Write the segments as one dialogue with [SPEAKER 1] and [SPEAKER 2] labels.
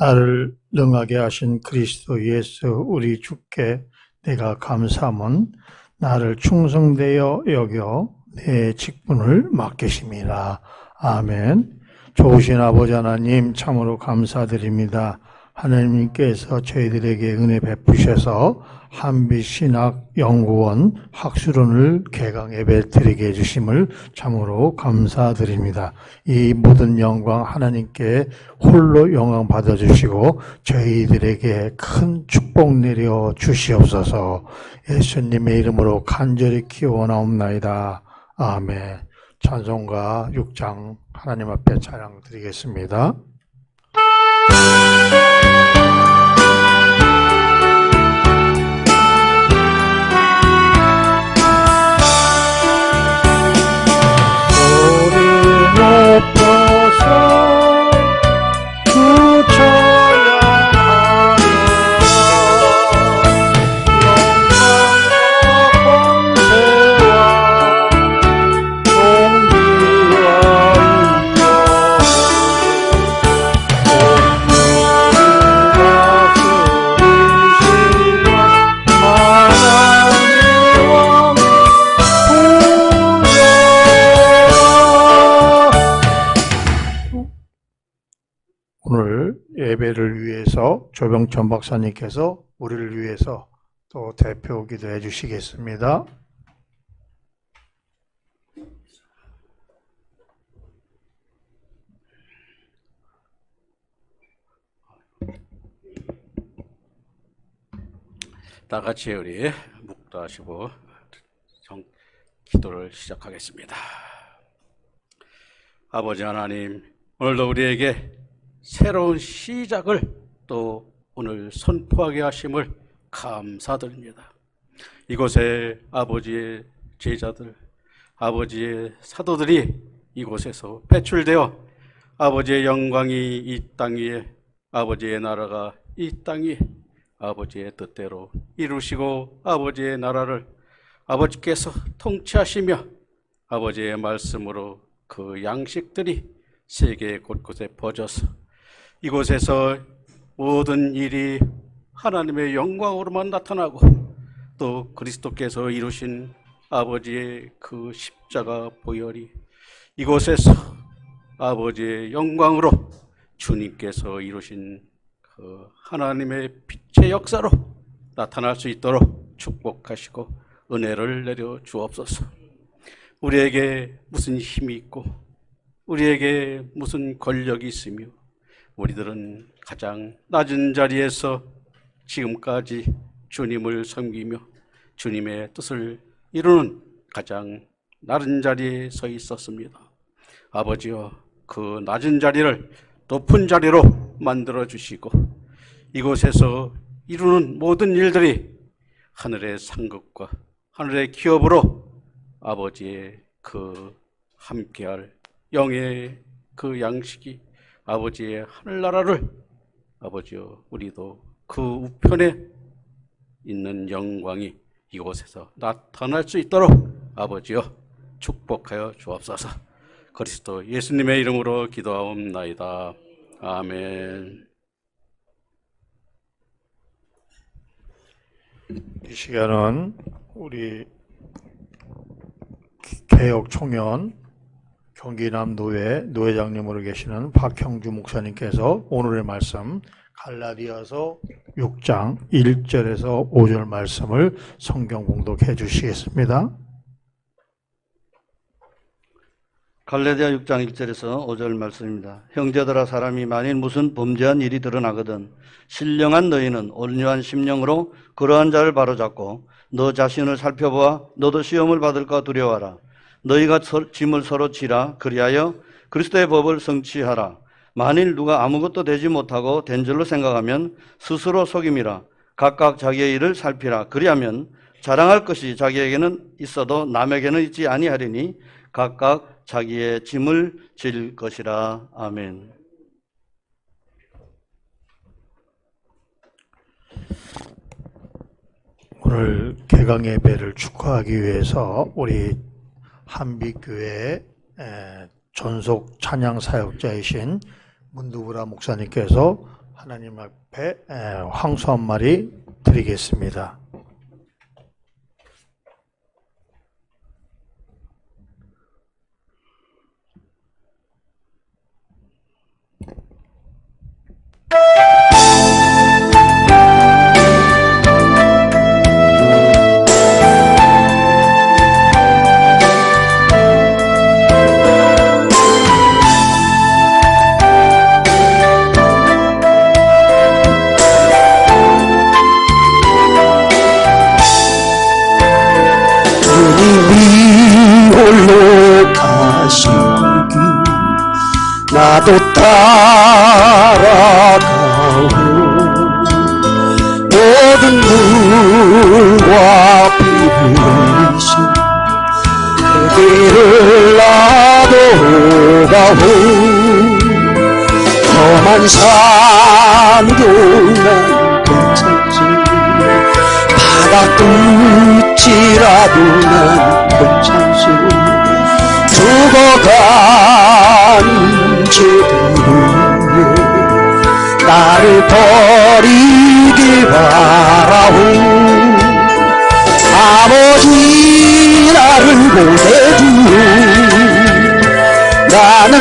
[SPEAKER 1] 나를 능하게 하신 그리스도 예수 우리 주께 내가 감사함은 나를 충성되어 여겨 내 직분을 맡기심이라. 아멘. 좋으신 아버지 하나님 참으로 감사드립니다. 하나님께서 저희들에게 은혜 베푸셔서 한빛신학연구원 학술원을 개강 예배 드리게 해주심을 참으로 감사드립니다. 이 모든 영광 하나님께 홀로 영광 받아주시고 저희들에게 큰 축복 내려 주시옵소서. 예수님의 이름으로 간절히 기원하옵나이다. 아멘. 찬송가 6장 하나님 앞에 찬양 드리겠습니다. 소리 높여서 주 찬양하며 영광과 권세와 오늘 예배를 위해서 조병천 박사님께서 우리를 위해서 또 대표 기도해 주시겠습니다.
[SPEAKER 2] 다 같이 우리 묵도하시고 기도를 시작하겠습니다. 아버지 하나님, 오늘도 우리에게 새로운 시작을 또 오늘 선포하게 하심을 감사드립니다. 이곳에 아버지의 제자들, 아버지의 사도들이 이곳에서 배출되어 아버지의 영광이 이 땅 위에, 아버지의 나라가 이 땅 위에 아버지의 뜻대로 이루시고 아버지의 나라를 아버지께서 통치하시며 아버지의 말씀으로 그 양식들이 세계 곳곳에 퍼져서 이곳에서 모든 일이 하나님의 영광으로만 나타나고 또 그리스도께서 이루신 아버지의 그 십자가 보혈이 이곳에서 아버지의 영광으로 주님께서 이루신 그 하나님의 빛의 역사로 나타날 수 있도록 축복하시고 은혜를 내려 주옵소서. 우리에게 무슨 힘이 있고 우리에게 무슨 권력이 있으며 우리들은 가장 낮은 자리에서 지금까지 주님을 섬기며 주님의 뜻을 이루는 가장 낮은 자리에 서 있었습니다. 아버지여, 그 낮은 자리를 높은 자리로 만들어 주시고 이곳에서 이루는 모든 일들이 하늘의 상급과 하늘의 기업으로 아버지의 그 함께할 영의 그 양식이 아버지의 하늘나라를 아버지여 우리도 그 우편에 있는 영광이 이곳에서 나타날 수 있도록 아버지여 축복하여 주옵소서. 그리스도 예수님의 이름으로 기도하옵나이다. 아멘.
[SPEAKER 1] 이 시간은 우리 개혁청년 경기남노회 노회장님으로 계시는 박형주 목사님께서 오늘의 말씀 갈라디아서 6장 1절에서 5절 말씀을 성경 봉독해 주시겠습니다.
[SPEAKER 3] 갈라디아 6장 1절에서 5절 말씀입니다. 형제들아, 사람이 만일 무슨 범죄한 일이 드러나거든 신령한 너희는 온유한 심령으로 그러한 자를 바로잡고 너 자신을 살펴보아 너도 시험을 받을까 두려워하라. 너희가 짐을 서로 지라. 그리하여 그리스도의 법을 성취하라. 만일 누가 아무것도 되지 못하고 된 줄로 생각하면 스스로 속임이라. 각각 자기의 일을 살피라. 그리하면 자랑할 것이 자기에게는 있어도 남에게는 있지 아니하리니 각각 자기의 짐을 질 것이라. 아멘.
[SPEAKER 1] 오늘 개강 예배를 축하하기 위해서 우리 한빛교회 전속 찬양 사역자이신 문두브라 목사님께서 하나님 앞에 황소 한 마리 드리겠습니다.
[SPEAKER 4] 주님이 홀로 가신 길 나도 따라가오 모든 물과 비를 흘리신 그 길을 나도 가오 험한 산도 난 괜찮지 바다 끝이라도 난 괜찮소 죽어가는 죄들을 나를 버리길 바라오 아버지 나를 보내주오 나는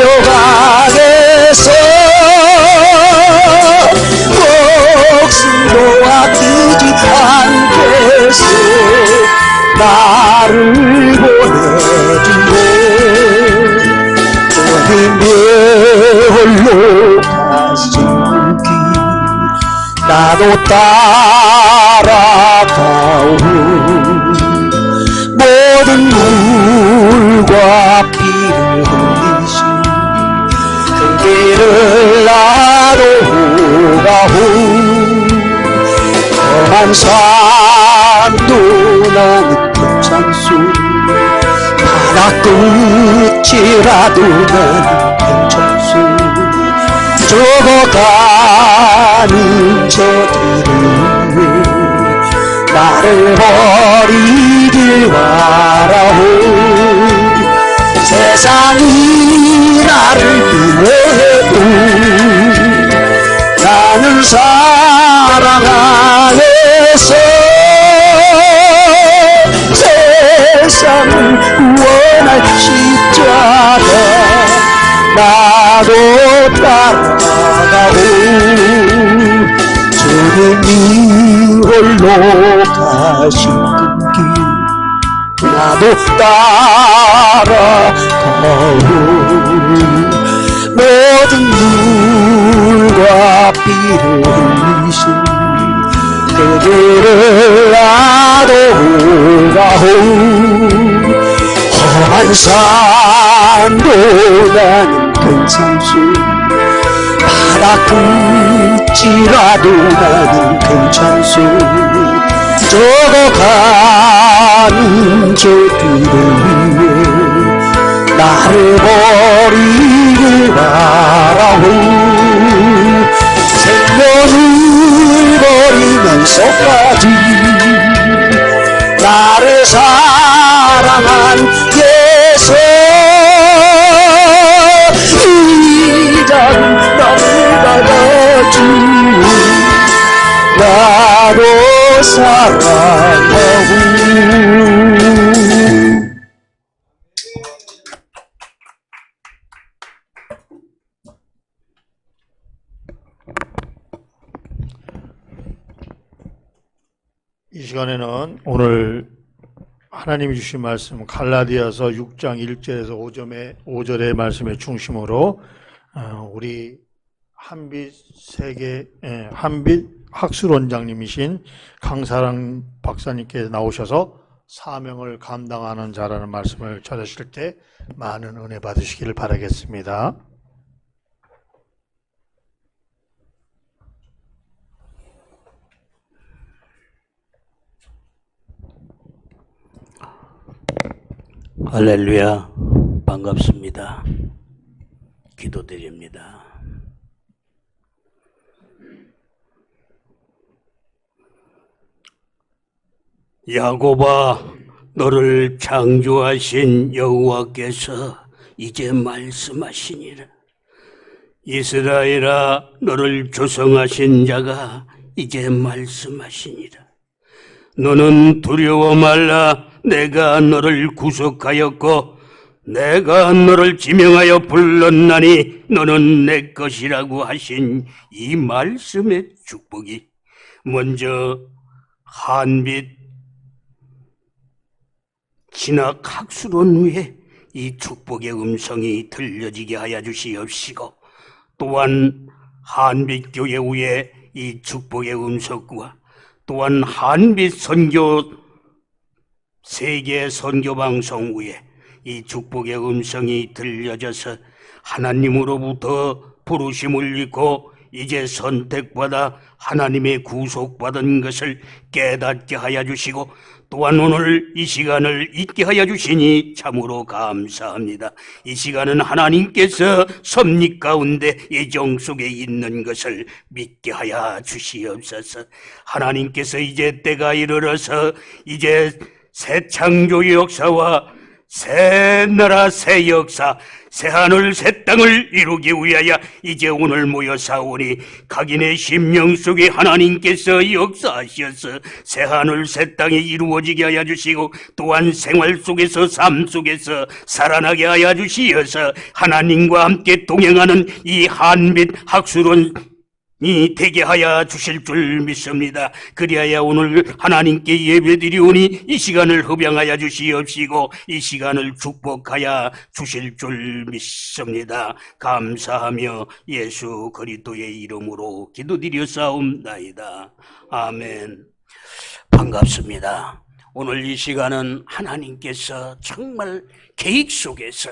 [SPEAKER 4] 가여가겠어 목숨도 아끼지 않겠어 나를 보내주오 주님의 홀로 가신 길 나도 따라가오 모든 물과 피를 흘리신 그 길을 나도 가오 험한 산도 나는 괜찮소 바다 끝이라도 난 괜찮소 죽어가는 저들을 나를 버리길 바라오 세상이 나를 미워해도 나는 사랑하겠어 세상을 구원할 십자가 나도 따라가오 주님이 홀로 가신 그 길 나도 따라가오 모든 물과 피를 흘리신 그 길을 나도 가오 험한 산도 나는 괜찮소 바다 끝이라도 나는 괜찮소 죽어가는 저들을 위해 나를 버리길 바라오 생명을 버리면서까지 나를 사랑한 예수 이자는 나를 받아주 나도 사랑하고
[SPEAKER 1] 이 시간에는 오늘 하나님이 주신 말씀 갈라디아서 6장 1절에서 5절의 말씀의 중심으로 우리 한빛 학술원장님이신 강사랑 박사님께서 나오셔서 사명을 감당하는 자라는 말씀을 전하실 때 많은 은혜 받으시기를 바라겠습니다.
[SPEAKER 4] 할렐루야, 반갑습니다. 기도드립니다. 야곱아, 너를 창조하신 여호와께서 이제 말씀하시니라. 이스라엘아, 너를 조성하신 자가 이제 말씀하시니라. 너는 두려워 말라. 내가 너를 구속하였고 내가 너를 지명하여 불렀나니 너는 내 것이라고 하신 이 말씀의 축복이 먼저 한빛 진학 학술원 위에 이 축복의 음성이 들려지게 하여 주시옵시고, 또한 한빛교회 위에 이 축복의 음성과 또한 한빛 선교 세계 선교 방송 위에 이 축복의 음성이 들려져서 하나님으로부터 부르심을 입고 이제 선택받아 하나님의 구속받은 것을 깨닫게 하여 주시고, 또한 오늘 이 시간을 있게 하여 주시니 참으로 감사합니다. 이 시간은 하나님께서 섭리 가운데 예정 속에 있는 것을 믿게 하여 주시옵소서. 하나님께서 이제 때가 이르러서 이제 새 창조의 역사와 새 나라 새 역사, 새 하늘 새 땅을 이루기 위하여 이제 오늘 모여 사오니 각인의 심령 속에 하나님께서 역사하셔서 새 하늘 새 땅이 이루어지게 하여 주시고, 또한 생활 속에서 삶 속에서 살아나게 하여 주시어서 하나님과 함께 동행하는 이 한빛 학술원 이 되게 하여 주실 줄 믿습니다. 그리하여 오늘 하나님께 예배드리오니 이 시간을 흡양하여 주시옵시고 이 시간을 축복하여 주실 줄 믿습니다. 감사하며 예수 그리스도의 이름으로 기도드렸사옵나이다. 아멘. 반갑습니다. 오늘 이 시간은 하나님께서 정말 계획 속에서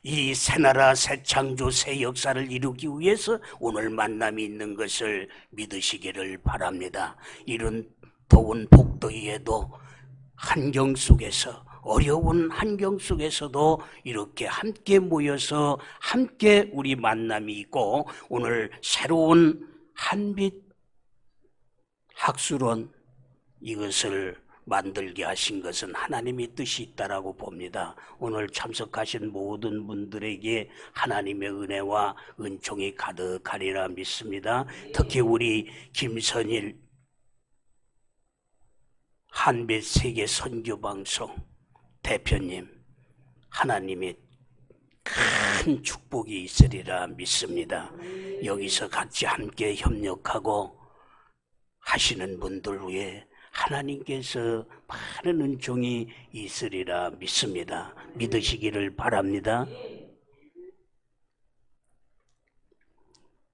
[SPEAKER 4] 이 새나라 새창조 새 역사를 이루기 위해서 오늘 만남이 있는 것을 믿으시기를 바랍니다. 이런 더운 복더위에도 환경 속에서, 어려운 환경 속에서도 이렇게 함께 모여서 함께 우리 만남이 있고, 오늘 새로운 한빛 학술원 이것을 만들게 하신 것은 하나님의 뜻이 있다라고 봅니다. 오늘 참석하신 모든 분들에게 하나님의 은혜와 은총이 가득하리라 믿습니다. 특히 우리 김선일 한빛 세계 선교방송 대표님, 하나님의 큰 축복이 있으리라 믿습니다. 여기서 같이 함께 협력하고 하시는 분들 위해 하나님께서 많은 은총이 있으리라 믿습니다. 믿으시기를 바랍니다.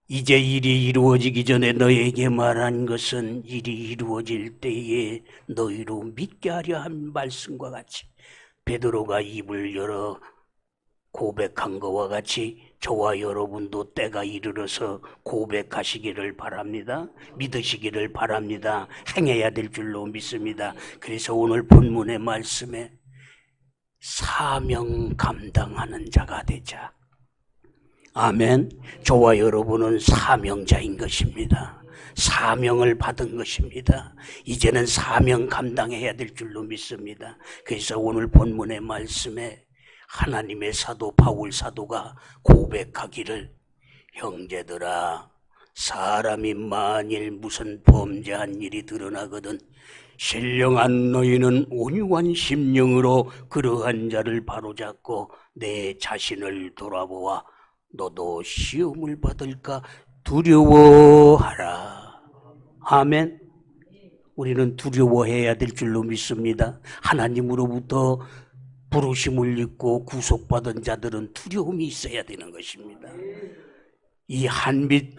[SPEAKER 4] 이제 일이 이루어지기 전에 너에게 말한 것은 일이 이루어질 때에 너희로 믿게 하려 한 말씀과 같이, 베드로가 입을 열어 고백한 것과 같이 저와 여러분도 때가 이르러서 고백하시기를 바랍니다. 믿으시기를 바랍니다. 행해야 될 줄로 믿습니다. 그래서 오늘 본문의 말씀에 사명 감당하는 자가 되자. 아멘. 저와 여러분은 사명자인 것입니다. 사명을 받은 것입니다. 이제는 사명 감당해야 될 줄로 믿습니다. 그래서 오늘 본문의 말씀에 하나님의 사도 바울 사도가 고백하기를, 형제들아, 사람이 만일 무슨 범죄한 일이 드러나거든 신령한 너희는 온유한 심령으로 그러한 자를 바로잡고 내 자신을 돌아보아 너도 시험을 받을까 두려워하라. 아멘. 우리는 두려워해야 될 줄로 믿습니다. 하나님으로부터 부르심을 입고 구속받은 자들은 두려움이 있어야 되는 것입니다. 이 한빛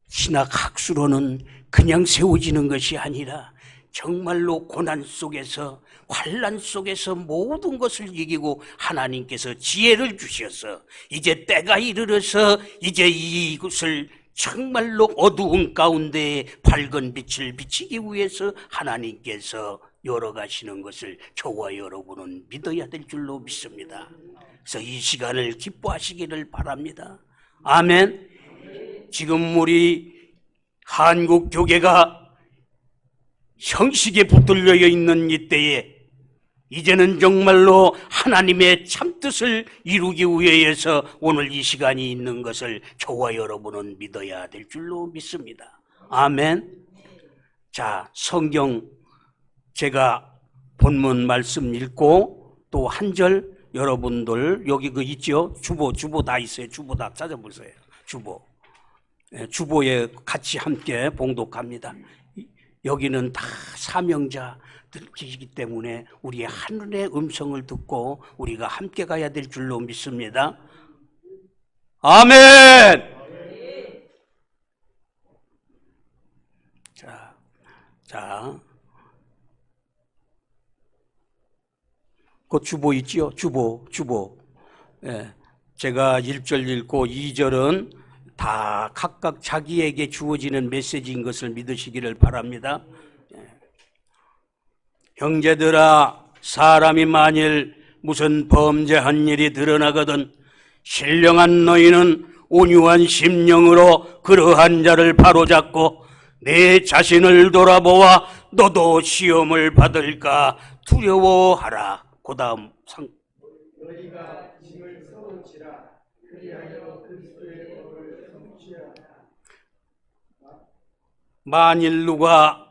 [SPEAKER 4] 신학 학술원은 그냥 세워지는 것이 아니라 정말로 고난 속에서, 환난 속에서 모든 것을 이기고 하나님께서 지혜를 주셔서 이제 때가 이르러서 이제 이것을 정말로 어두운 가운데 밝은 빛을 비치기 위해서 하나님께서 열어가시는 것을 저와 여러분은 믿어야 될 줄로 믿습니다. 그래서 이 시간을 기뻐하시기를 바랍니다. 아멘. 지금 우리 한국 교계가 형식에 붙들려 있는 이때에 이제는 정말로 하나님의 참뜻을 이루기 위해서 오늘 이 시간이 있는 것을 저와 여러분은 믿어야 될 줄로 믿습니다. 아멘. 자, 성경 제가 본문 말씀 읽고 또 한 절 여러분들 여기 그 있죠? 주보 다 있어요. 주보 다 찾아보세요. 주보에 같이 함께 봉독합니다. 여기는 다 사명자들이기 때문에 우리의 하늘의 음성을 듣고 우리가 함께 가야 될 줄로 믿습니다. 아멘. 자, 그 주보 있지요? 주보. 예, 제가 1절 읽고 2절은 다 각각 자기에게 주어지는 메시지인 것을 믿으시기를 바랍니다. 형제들아, 사람이 만일 무슨 범죄한 일이 드러나거든 신령한 너희는 온유한 심령으로 그러한 자를 바로잡고 내 자신을 돌아보아 너도 시험을 받을까 두려워하라. 그 다음 너희가 짐을 서로지라 그리하여 그리스도의 법을 성취하라. 만일 누가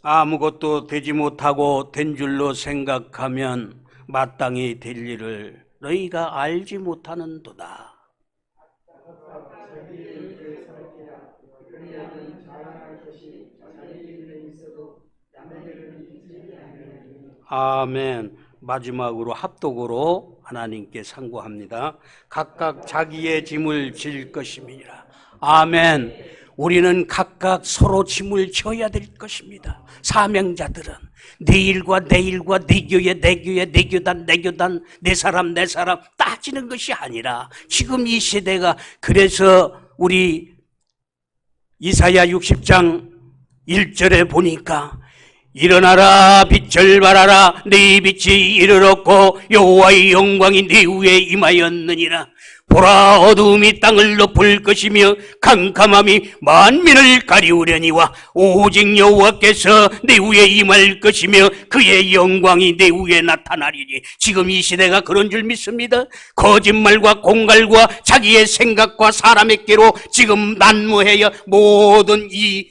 [SPEAKER 4] 아무것도 되지 못하고 된 줄로 생각하면 마땅히 될 일을 너희가 알지 못하는도다. 아멘. 마지막으로 합독으로 하나님께 상고합니다. 각각 자기의 짐을 질 것임이니라. 아멘. 우리는 각각 서로 짐을 져야 될 것입니다. 사명자들은 내 일과 내 교회 내 교단 내 사람 따지는 것이 아니라 지금 이 시대가 그래서 우리 이사야 60장 1절에 보니까 일어나라 빛을 발하라 네 빛이 이르렀고 여호와의 영광이 네 위에 임하였느니라. 보라 어두움이 땅을 덮을 것이며 캄캄함이 만민을 가리우려니와 오직 여호와께서 내 위에 임할 것이며 그의 영광이 내 위에 나타나리니. 지금 이 시대가 그런 줄 믿습니다. 거짓말과 공갈과 자기의 생각과 사람에게로 지금 난무하여 모든 이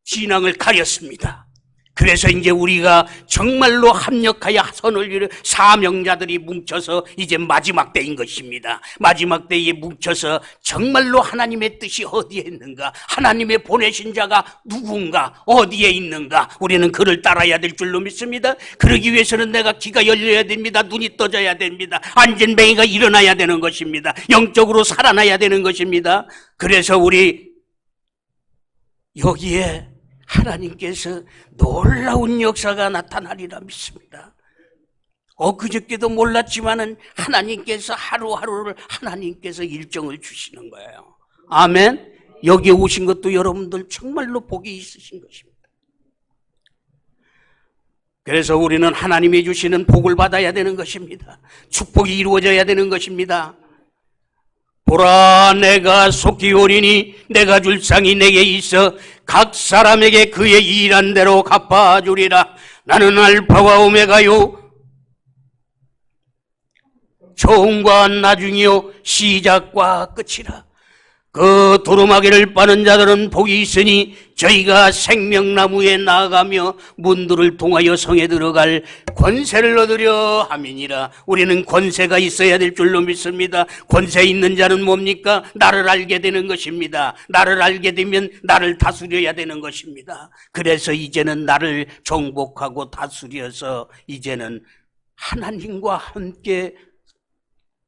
[SPEAKER 4] 진앙을 가렸습니다. 그래서 이제 우리가 정말로 합력하여 선을 이루 사명자들이 뭉쳐서 이제 마지막 때인 것입니다. 마지막 때에 뭉쳐서 정말로 하나님의 뜻이 어디에 있는가, 하나님의 보내신 자가 누군가, 어디에 있는가, 우리는 그를 따라야 될 줄로 믿습니다. 그러기 위해서는 내가 귀가 열려야 됩니다. 눈이 떠져야 됩니다. 안전뱅이가 일어나야 되는 것입니다. 영적으로 살아나야 되는 것입니다. 그래서 우리 여기에 하나님께서 놀라운 역사가 나타나리라 믿습니다. 그저께도 몰랐지만은 하나님께서 하루하루를 하나님께서 일정을 주시는 거예요. 아멘. 여기에 오신 것도 여러분들 정말로 복이 있으신 것입니다. 그래서 우리는 하나님이 주시는 복을 받아야 되는 것입니다. 축복이 이루어져야 되는 것입니다. 보라 내가 속히 오리니 내가 줄 상이 내게 있어 각 사람에게 그의 일한 대로 갚아주리라. 나는 알파와 오메가요 처음과 나중이요 시작과 끝이라. 그 두루마기를 빠는 자들은 복이 있으니 저희가 생명나무에 나아가며 문들을 통하여 성에 들어갈 권세를 얻으려 함이니라. 우리는 권세가 있어야 될 줄로 믿습니다. 권세 있는 자는 뭡니까? 나를 알게 되는 것입니다. 나를 알게 되면 나를 다스려야 되는 것입니다. 그래서 이제는 나를 정복하고 다스려서 이제는 하나님과 함께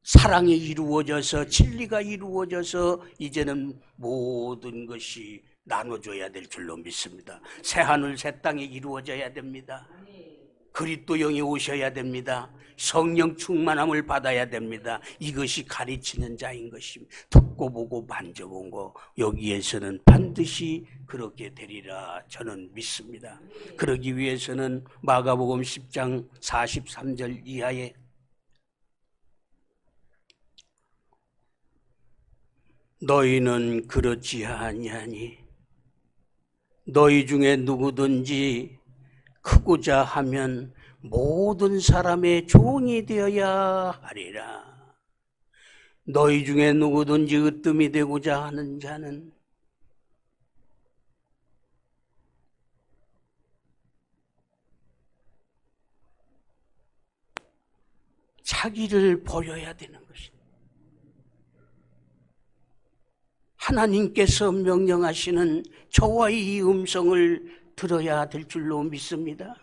[SPEAKER 4] 사랑이 이루어져서 진리가 이루어져서 이제는 모든 것이 나눠줘야 될 줄로 믿습니다. 새하늘 새 땅이 이루어져야 됩니다. 그리스도 영이 오셔야 됩니다. 성령 충만함을 받아야 됩니다. 이것이 가르치는 자인 것입니다. 듣고 보고 만져본 거 여기에서는 반드시 그렇게 되리라 저는 믿습니다. 그러기 위해서는 마가복음 10장 43절 이하에 너희는 그렇지 아니하니 너희 중에 누구든지 크고자 하면 모든 사람의 종이 되어야 하리라. 너희 중에 누구든지 으뜸이 되고자 하는 자는 자기를 버려야 되는 것입니다. 하나님께서 명령하시는 저와의 이 음성을 들어야 될 줄로 믿습니다.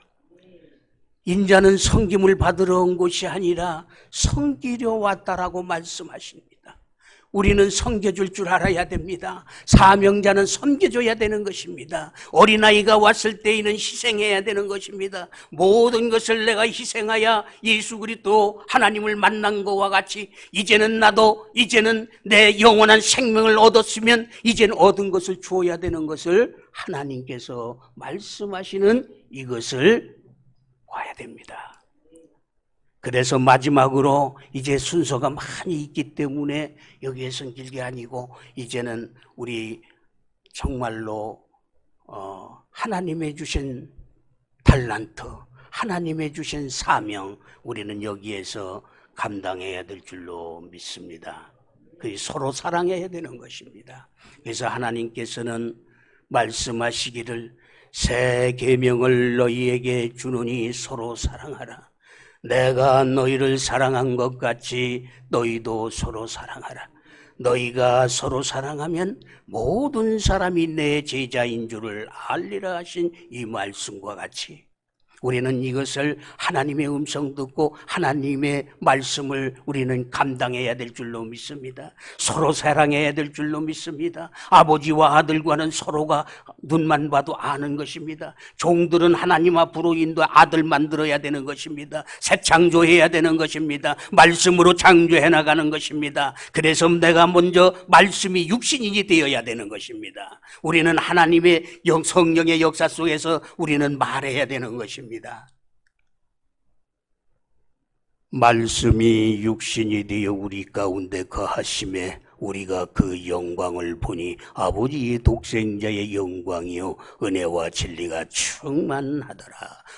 [SPEAKER 4] 인자는 섬김을 받으러 온 것이 아니라 섬기려 왔다라고 말씀하십니다. 우리는 섬겨줄 줄 알아야 됩니다. 사명자는 섬겨줘야 되는 것입니다. 어린아이가 왔을 때에는 희생해야 되는 것입니다. 모든 것을 내가 희생하여 예수 그리스도 하나님을 만난 것과 같이 이제는 내 영원한 생명을 얻었으면 이제는 얻은 것을 주어야 되는 것을 하나님께서 말씀하시는 이것을 봐야 됩니다. 그래서 마지막으로 이제 순서가 많이 있기 때문에 여기에선 길게 아니고 이제는 우리 정말로 하나님의 주신 달란트, 하나님의 주신 사명, 우리는 여기에서 감당해야 될 줄로 믿습니다. 서로 사랑해야 되는 것입니다. 그래서 하나님께서는 말씀하시기를 새 계명을 너희에게 주노니 서로 사랑하라. 내가 너희를 사랑한 것 같이 너희도 서로 사랑하라. 너희가 서로 사랑하면 모든 사람이 내 제자인 줄을 알리라 하신 이 말씀과 같이 우리는 이것을 하나님의 음성 듣고 하나님의 말씀을 우리는 감당해야 될 줄로 믿습니다. 서로 사랑해야 될 줄로 믿습니다. 아버지와 아들과는 서로가 눈만 봐도 아는 것입니다. 종들은 하나님 앞으로 인도 아들 만들어야 되는 것입니다. 새 창조해야 되는 것입니다. 말씀으로 창조해 나가는 것입니다. 그래서 내가 먼저 말씀이 육신인이 되어야 되는 것입니다. 우리는 하나님의 성령의 역사 속에서 우리는 말해야 되는 것입니다. 말씀이 육신이 되어 우리 가운데 거하심에 우리가 그 영광을 보니 아버지의 독생자의 영광이요 은혜와 진리가 충만하더라.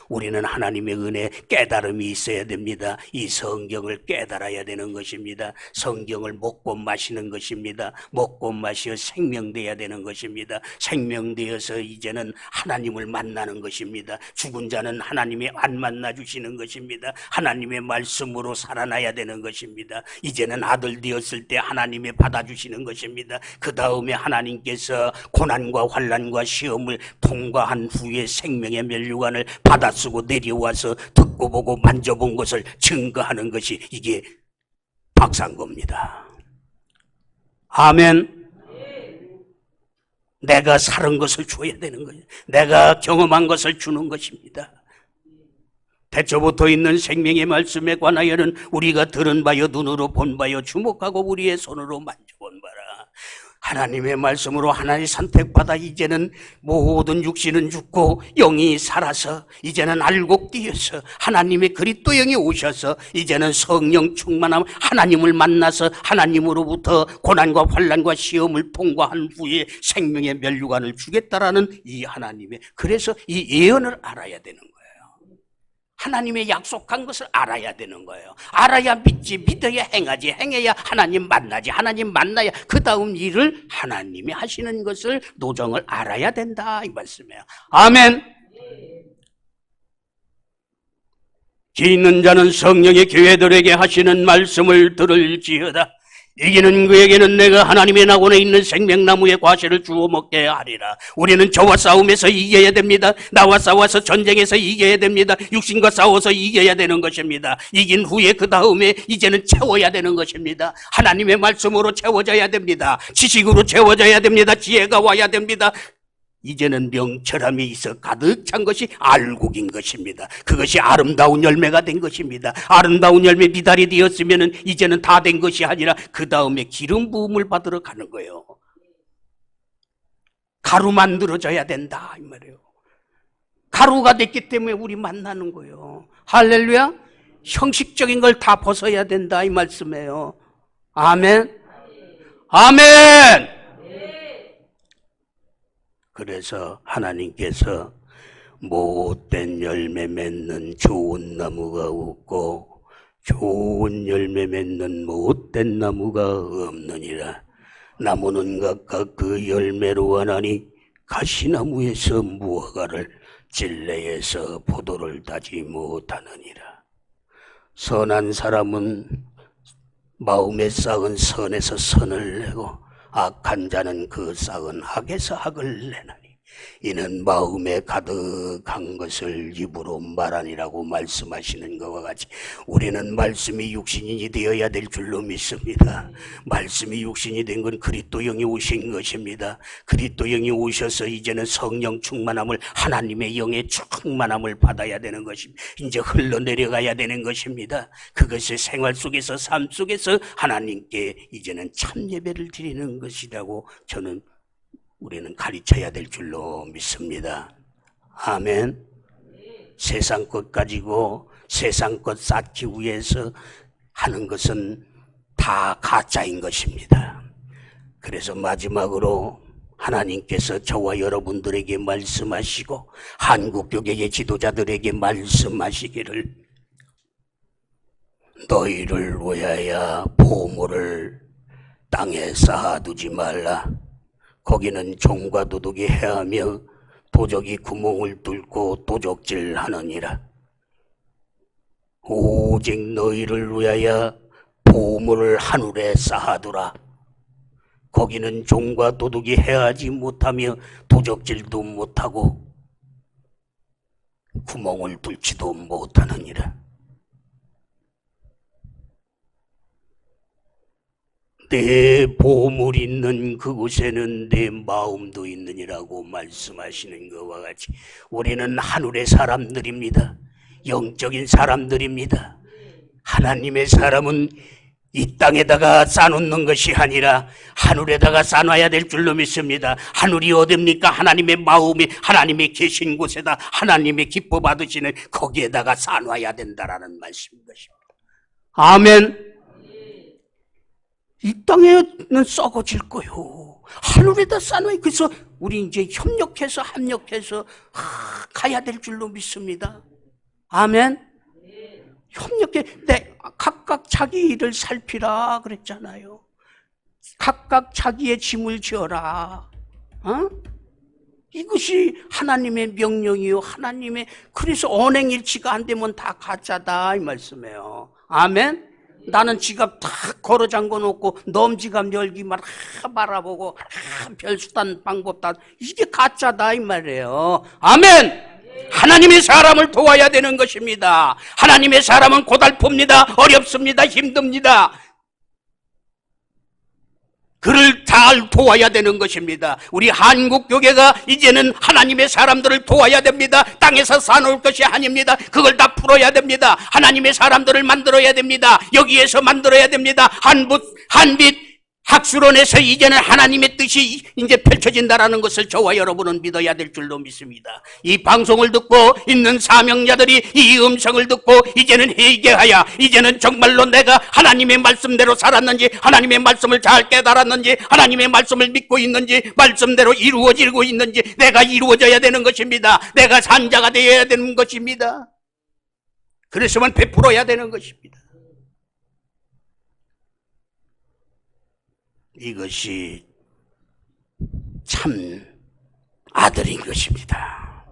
[SPEAKER 4] 우리는 하나님의 은혜 깨달음이 있어야 됩니다. 이 성경을 깨달아야 되는 것입니다. 성경을 먹고 마시는 것입니다. 먹고 마시어 생명되어야 되는 것입니다. 생명되어서 이제는 하나님을 만나는 것입니다. 죽은 자는 하나님이 안 만나주시는 것입니다. 하나님의 말씀으로 살아나야 되는 것입니다. 이제는 아들 되었을 때 하나님의 받아주시는 것입니다. 그 다음에 하나님께서 고난과 환난과 시험을 통과한 후에 생명의 면류관을 받아 쓰고 내려와서 듣고 보고 만져본 것을 증거하는 것이 이게 박상겁니다. 아멘. 내가 살은 것을 줘야 되는 거예요. 내가 경험한 것을 주는 것입니다. 태초부터 있는 생명의 말씀에 관하여는 우리가 들은 바요 눈으로 본 바요 주목하고 우리의 손으로 만져본 바라. 하나님의 말씀으로 하나님 선택받아 이제는 모든 육신은 죽고 영이 살아서 이제는 알곡 되어서 하나님의 그리스도 영이 오셔서 이제는 성령 충만함 하나님을 만나서 하나님으로부터 고난과 환난과 시험을 통과한 후에 생명의 면류관을 주겠다라는 이 하나님의 그래서 이 예언을 알아야 되는 거예요. 하나님의 약속한 것을 알아야 되는 거예요. 알아야 믿지, 믿어야 행하지, 행해야 하나님 만나지, 하나님 만나야 그 다음 일을 하나님이 하시는 것을 노정을 알아야 된다 이 말씀이에요. 아멘. 기 있는 자는 성령의 교회들에게 하시는 말씀을 들을지어다. 이기는 그에게는 내가 하나님의 낙원에 있는 생명나무의 과실을 주워 먹게 하리라. 우리는 저와 싸움에서 이겨야 됩니다. 나와 싸워서 전쟁에서 이겨야 됩니다. 육신과 싸워서 이겨야 되는 것입니다. 이긴 후에 그 다음에 이제는 채워야 되는 것입니다. 하나님의 말씀으로 채워져야 됩니다. 지식으로 채워져야 됩니다. 지혜가 와야 됩니다. 이제는 명철함이 있어 가득 찬 것이 알곡인 것입니다. 그것이 아름다운 열매가 된 것입니다. 아름다운 열매 미달이 되었으면 이제는 다 된 것이 아니라 그 다음에 기름 부음을 받으러 가는 거예요. 가루 만들어져야 된다 이 말이에요. 가루가 됐기 때문에 우리 만나는 거예요. 할렐루야. 형식적인 걸 다 벗어야 된다 이 말씀이에요. 아멘. 아멘. 그래서 하나님께서 못된 열매 맺는 좋은 나무가 없고 좋은 열매 맺는 못된 나무가 없느니라. 나무는 각각 그 열매로 하나니 가시나무에서 무화과를 진레에서 포도를 따지 못하느니라. 선한 사람은 마음에 쌓은 선에서 선을 내고 악한 자는 그 쌓은 악에서 악을 내나니 이는 마음에 가득한 것을 입으로 말하니라고 말씀하시는 것과 같이 우리는 말씀이 육신이 되어야 될 줄로 믿습니다. 말씀이 육신이 된 건 그리스도 영이 오신 것입니다. 그리스도 영이 오셔서 이제는 성령 충만함을 하나님의 영의 충만함을 받아야 되는 것입니다. 이제 흘러내려가야 되는 것입니다. 그것이 생활 속에서 삶 속에서 하나님께 이제는 참 예배를 드리는 것이라고 우리는 가르쳐야 될 줄로 믿습니다. 아멘. 세상 것 가지고 세상 것 쌓기 위해서 하는 것은 다 가짜인 것입니다. 그래서 마지막으로 하나님께서 저와 여러분들에게 말씀하시고 한국교회의 지도자들에게 말씀하시기를 너희를 위하여 보물을 땅에 쌓아두지 말라. 거기는 종과 도둑이 해하며 도적이 구멍을 뚫고 도적질하느니라. 오직 너희를 위하여 보물을 하늘에 쌓아두라. 거기는 종과 도둑이 해하지 못하며 도적질도 못하고 구멍을 뚫지도 못하느니라. 내 보물 있는 그곳에는 내 마음도 있느니라고 말씀하시는 것과 같이 우리는 하늘의 사람들입니다. 영적인 사람들입니다. 하나님의 사람은 이 땅에다가 쌓아놓는 것이 아니라 하늘에다가 쌓아놔야 될 줄로 믿습니다. 하늘이 어딥니까? 하나님의 마음이 하나님의 계신 곳에다 하나님의 기뻐 받으시는 거기에다가 쌓아놔야 된다라는 말씀인 것입니다. 아멘. 이 땅에는 썩어질 거요. 하늘에다 쌓아놔야. 그래서 우리 이제 합력해서 가야 될 줄로 믿습니다. 아멘. 협력해. 각각 자기 일을 살피라 그랬잖아요. 각각 자기의 짐을 지어라. 이것이 하나님의 명령이요. 그래서 언행일치가 안 되면 다 가짜다 이 말씀이에요. 아멘. 나는 지갑 탁 걸어 잠궈 놓고 넘지갑 열기만 바라보고 별수단 방법단 이게 가짜다 이 말이에요. 아멘. 하나님의 사람을 도와야 되는 것입니다. 하나님의 사람은 고달픕니다. 어렵습니다. 힘듭니다. 그를 잘 도와야 되는 것입니다. 우리 한국교회가 이제는 하나님의 사람들을 도와야 됩니다. 땅에서 쌓아놓을 것이 아닙니다. 그걸 다 풀어야 됩니다. 하나님의 사람들을 만들어야 됩니다. 여기에서 만들어야 됩니다. 한빛 학술원에서 이제는 하나님의 뜻이 이제 펼쳐진다라는 것을 저와 여러분은 믿어야 될 줄로 믿습니다. 이 방송을 듣고 있는 사명자들이 이 음성을 듣고 이제는 회개하여 이제는 정말로 내가 하나님의 말씀대로 살았는지, 하나님의 말씀을 잘 깨달았는지, 하나님의 말씀을 믿고 있는지, 말씀대로 이루어지고 있는지 내가 이루어져야 되는 것입니다. 내가 산자가 되어야 되는 것입니다. 그래서만 베풀어야 되는 것입니다. 이것이 참 아들인 것입니다.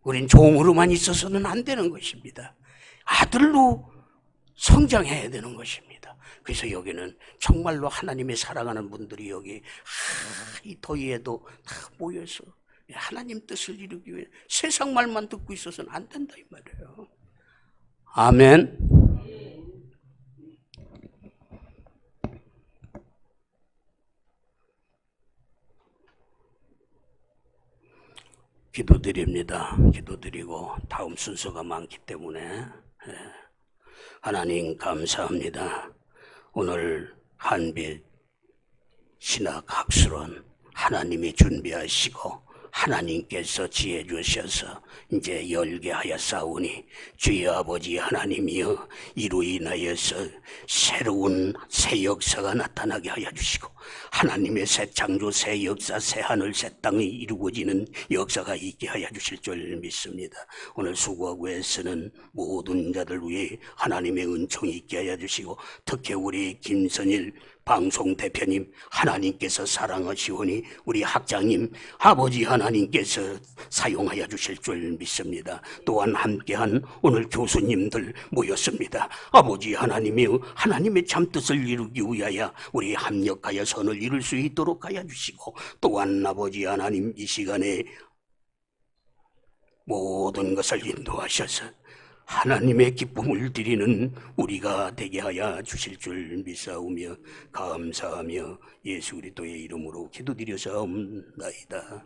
[SPEAKER 4] 우린 종으로만 있어서는 안 되는 것입니다. 아들로 성장해야 되는 것입니다. 그래서 여기는 정말로 하나님의 사랑하는 분들이 여기 이 더위에도 다 모여서 하나님 뜻을 이루기 위해 세상 말만 듣고 있어서는 안 된다 이 말이에요. 아멘. 기도드립니다. 기도드리고 다음 순서가 많기 때문에 하나님 감사합니다. 오늘 한빛 신학학술원 하나님이 준비하시고 하나님께서 지혜 주셔서 이제 열게 하였사오니 주여 아버지 하나님이여 이로 인하여서 새로운 새 역사가 나타나게 하여 주시고 하나님의 새 창조 새 역사 새 하늘 새 땅이 이루어지는 역사가 있게 하여 주실 줄 믿습니다. 오늘 수고하고 애쓰는 모든 자들 위해 하나님의 은총이 있게 하여 주시고 특히 우리 김선일 방송 대표님 하나님께서 사랑하시오니 우리 학장님 아버지 하나님께서 사용하여 주실 줄 믿습니다. 또한 함께한 오늘 교수님들 모였습니다. 아버지 하나님이여 하나님의 참뜻을 이루기 위하여 우리 합력하여 선을 이룰 수 있도록 하여 주시고 또한 아버지 하나님 이 시간에 모든 것을 인도하셔서 하나님의 기쁨을 드리는 우리가 되게 하여 주실 줄 믿사오며 감사하며 예수 그리스도의 이름으로 기도드려사옵나이다.